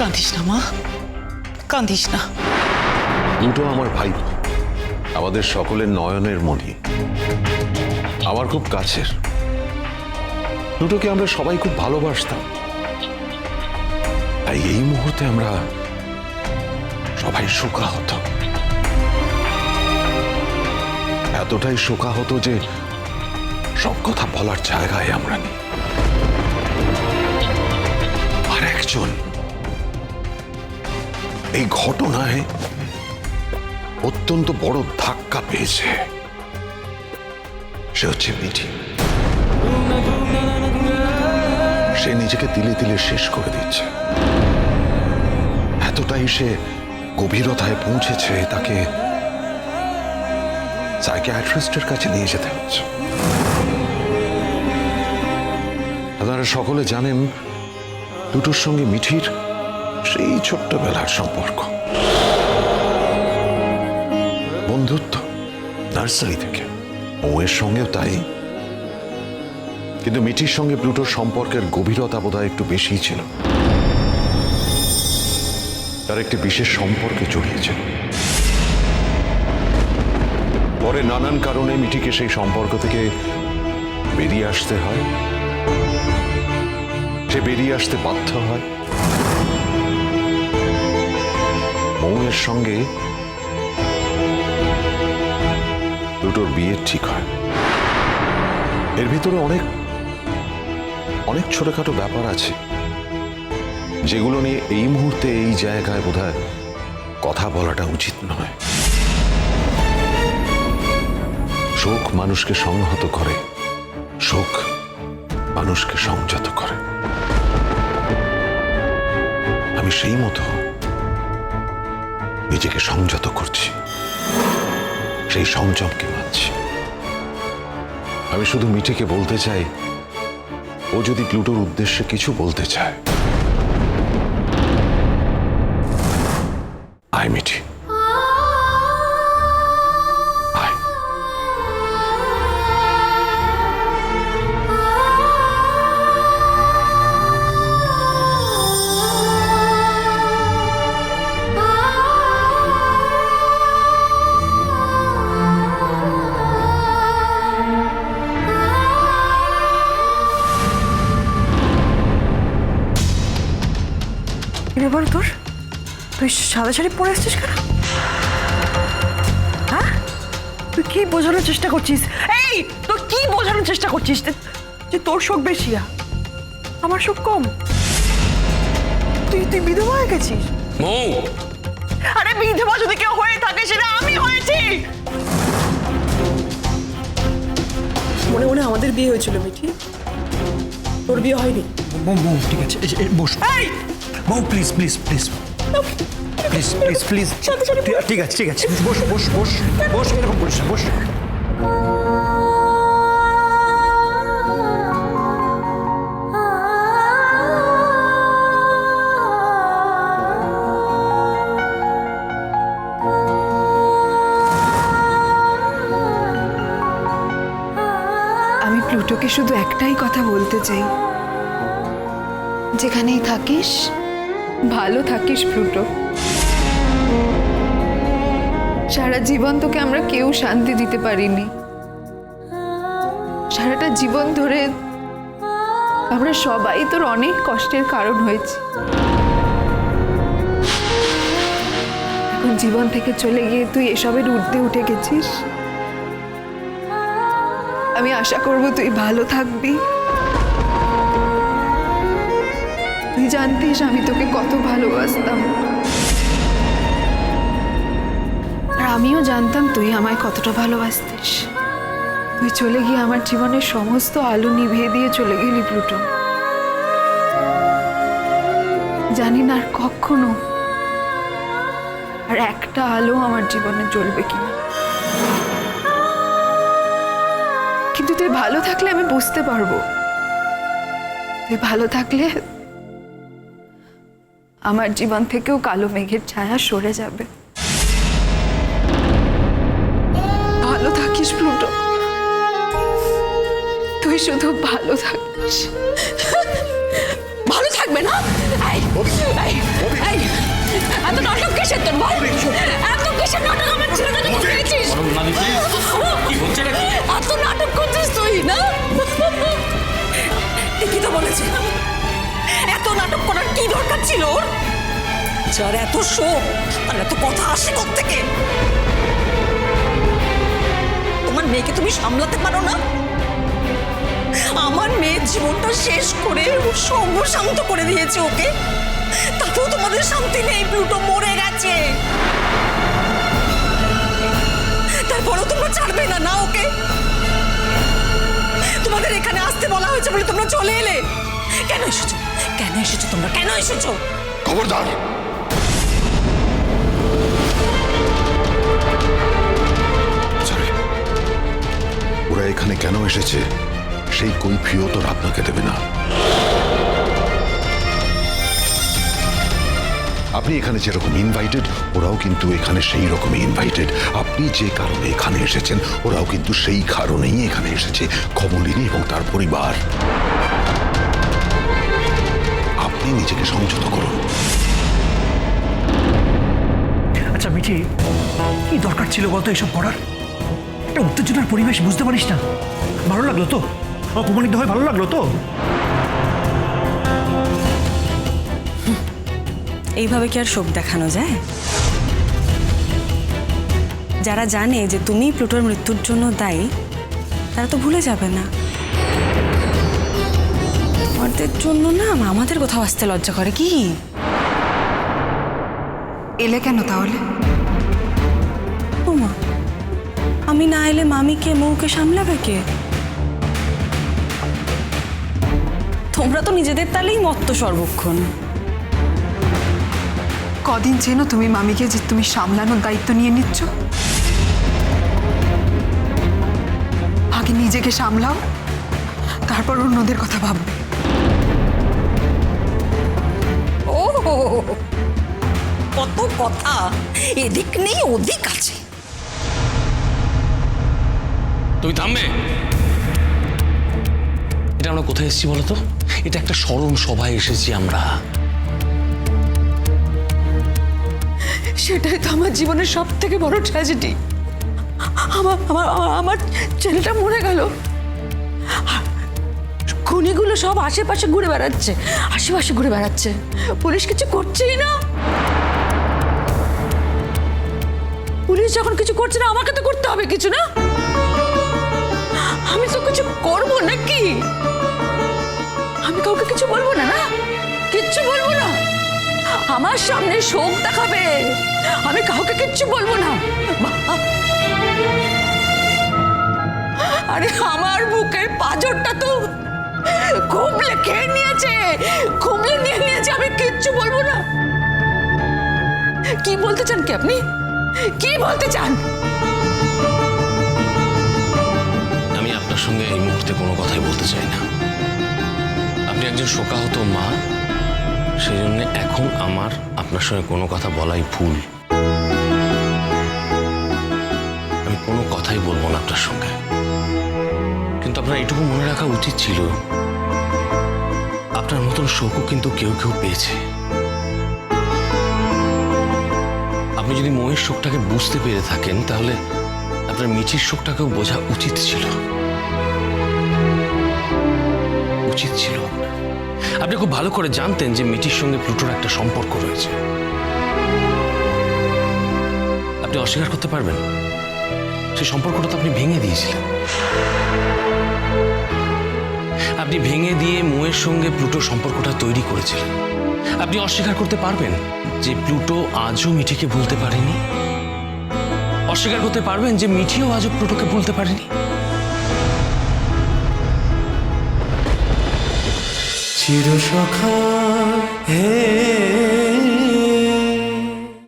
কাঁদিস না মা, কাঁদিস না। দুটো আমার ভাই, আমাদের সকলের নয়নের মণি, আমার খুব কাছের। দুটোকে আমরা সবাই খুব ভালোবাসতাম। তাই এই মুহূর্তে আমরা সবাই শোকাহত, এতটাই শোকাহত যে সব কথা বলার জায়গায় আমরা নেই। আর একজন এই ঘটনায় অত্যন্ত বড় ধাক্কা পেয়েছে, সে হচ্ছে মিঠি। সে নিজেকে তিলে তিলে শেষ করে দিচ্ছে। এতটাই সে গভীরতায় পৌঁছেছে, তাকে সাইকিয়াট্রিস্টের কাছে নিয়ে যেতে হচ্ছে। আপনারা সকলে জানেন দুটোর সঙ্গে মিঠির সেই ছোট্টবেলার সম্পর্ক, বন্ধুত্ব নার্সারি থেকে। ওর সঙ্গেও তাই, কিন্তু মিঠির সঙ্গে প্লুটোর সম্পর্কের গভীরতা বোধহয় একটু বেশি ছিল। তার একটি বিশেষ সম্পর্কে জড়িয়েছিল। পরে নানান কারণে মিঠিকে সেই সম্পর্ক থেকে বেরিয়ে আসতে হয়, সে বেরিয়ে আসতে বাধ্য হয়। মৌয়ের সঙ্গে দুটোর বিয়ে ঠিক হয়। এর ভিতরে অনেক অনেক ছোটখাটো ব্যাপার আছে, যেগুলো নিয়ে এই মুহূর্তে এই জায়গায় বোধহয় কথা বলাটা উচিত নয়। শোক মানুষকে সংহত করে, শোক মানুষকে সংযত করে। আমি সেই মতো নিজেকে সংযত করছি, সেই সংযমকে মানছি। আমি শুধু মিঠিকে বলতে চাই, ও যদি প্লুটোর উদ্দেশ্যে কিছু বলতে চায়, আয় মিঠি, আয়। এবার তোর তুই সাদা শাড়ি পরে আসছিস কেন? হ্যাঁ, তুই কি বোঝানোর চেষ্টা করছিস? এই তুই কি বোঝানোর চেষ্টা করছিস যে তোর শোক বেশি, আমার শোক কম? তুই তুই বিধবা হয়ে গেছিস? মৌ, আরে বিধবা যদি কেউ হয়ে থাকে সেটা আমি হয়েছি। মনে মনে আমাদের বিয়ে হয়েছিল মিঠি, তোর বিয়ে হয়নি। মৌ ঠিক আছে, বস। এই মৌ please please please please please please, ঠিক আছে ঠিক আছে, বস বস বস বস, এরকম করিস না, বস। আমি প্লুটোকে শুধু একটাই কথা বলতে চাই, যেখানেই থাকিস ভালো থাকিস প্লুটো। সারা জীবন তোকে আমরা কেউ শান্তি দিতে পারিনি। সারাটা জীবন ধরে আমরা সবাই তোর অনেক কষ্টের কারণ হয়েছি। এখন জীবন থেকে চলে গিয়ে তুই এসবের ঊর্ধ্বে উঠে গেছিস। আমি আশা করব তুই ভালো থাকবি। তুই জানতিস আমি তোকে কত ভালোবাসতাম, আর আমিও জানতাম তুই আমায় কতটা ভালোবাসতিস। তুই চলে গিয়ে আমার জীবনের সমস্ত আলো নিভিয়ে দিয়ে চলে গেলি প্লুটো। জানি না আর কখনো আর একটা আলো আমার জীবনে জ্বলবে কিনা, কিন্তু তুই ভালো থাকলে আমি বুঝতে পারবো। তুই ভালো থাকলে আমার জীবন থেকেও কালো মেঘের ছায়া সরে যাবে। ভালো থাকিস প্লুটো, তুই শুধু ভালো থাকিস। ভালো থাকবে না? কিসের তোর ভয়? এত কিসের নাটক আমার ছেলেটাকে করেছিস? এত নাটক করছিস তুই না? ঠিকই তো বলেছে, এত নাটক করার কি দরকার ছিল ওর? যার এত শোক আর এত কথা আসে কোত্থেকে? তোমার মেয়েকে তুমি সামলাতে পারো না? আমার মেয়ের জীবনটা শেষ করে সর্বশান্ত করে দিয়েছে ওকে, তাতেও তোমাদের শান্তি নেই। প্লুটো মরে গেছে, তারপরেও তোমরা ছাড়বে না না ওকে? তোমাদের এখানে আসতে বলা হয়েছে বলে তোমরা চলে এলে। কেন এসেছো? কেন এসেছো তোমরা? কেন এসেছো? খবরদার! সরি, ওরা এখানে কেন এসেছে সেই কৈফিয়ত ওরা আপনাকে দেবে না। আপনি এখানে যেরকম ইনভাইটেড, ওরাও কিন্তু এখানে সেই রকমই ইনভাইটেড। আপনি যে কারণে এখানে এসেছেন, ওরাও কিন্তু সেই কারণেই এখানে এসেছে। কমলিনী এবং তার পরিবার। আপনি নিজেকে সংযত করুন। আচ্ছা মিঠি, কি দরকার ছিল বলতো এসব করার? একটা উত্তেজনার পরিবেশ, বুঝতে পারিস না? ভালো লাগলো তো? অপমানিত হয়ে ভালো লাগলো তো? এইভাবে কি আর শোক দেখানো যায়? যারা জানে যে তুমি প্লুটোর মৃত্যুর জন্য দায়ী, তারা তো ভুলে যাবে না। তোমাদের জন্য না আমাদের কোথাও আসতে লজ্জা করে। কি এলে কেন তাহলে? ওমা, আমি না এলে মামিকে মৌকে সামলাবে কে? তোমরা তো নিজেদের তালেই মত্ত সর্বক্ষণ। কদিন চেনো তুমি মামিকে যে তুমি সামলানোর দায়িত্ব নিয়ে নিচ্ছ? আগে নিজেকে সামলাও, তারপর অন্যদের কথা ভাববে। ও কত কথা, এদিক নেই ওদিক আছে। তুমি থামবে? এটা আমরা কোথায় এসেছি বলো তো? এটা একটা স্মরণ সভায় এসেছি আমরা। সেটাই তো আমার জীবনের সব থেকে বড় ট্র্যাজেডি। আমার আমার আমার ছেলেটা মরে গেল, খুনিগুলো সব আশেপাশে ঘুরে বেড়াচ্ছে, পুলিশ কিছু করছেই না। পুলিশ যখন কিছু করছে না, আমাকে তো করতে হবে কিছু, না? আমি তো কিছু করবো নাকি? আমি কাউকে কিছু বলবো না, না কিচ্ছু বলবো না। আমার সামনে শোক দেখাবে, আমি কাউকে কিচ্ছু বলবো না। আরে আমার বুকের পাঁজরটা তো খুবলে খেয়ে নিয়েছে, আমি কিচ্ছু বলবো না। কি বলতে চান কি আপনি? কি বলতে চান? আমি আপনার সঙ্গে এই মুহূর্তে কোনো কথাই বলতে চাই না। আপনি একজন শোকাহত মা, সেই জন্য এখন আমার আপনার সঙ্গে কোনো কথা বলাই ভুল। আমি কোনো কথাই বলবো না আপনার সঙ্গে। কিন্তু আপনার এইটুকু মনে রাখা উচিত ছিল, আপনার মতন শোকও কিন্তু কেউ কেউ পেয়েছে। আপনি যদি ময়ের শোকটাকে বুঝতে পেরে থাকেন, তাহলে আপনার মিঠির শোকটাকেও বোঝা উচিত ছিল। আপনি খুব ভালো করে জানতেন যে মিঠির সঙ্গে প্লুটোর একটা সম্পর্ক রয়েছে। আপনি অস্বীকার করতে পারবেন? সেই সম্পর্কটা তো আপনি ভেঙে দিয়েছিলেন। আপনি ভেঙে দিয়ে ময়ের সঙ্গে প্লুটোর সম্পর্কটা তৈরি করেছিলেন। আপনি অস্বীকার করতে পারবেন যে প্লুটো আজও মিঠিকে ভুলতে পারেনি? অস্বীকার করতে পারবেন যে মিঠিও আজও প্লুটোকে ভুলতে পারেনি? চিরসখা হে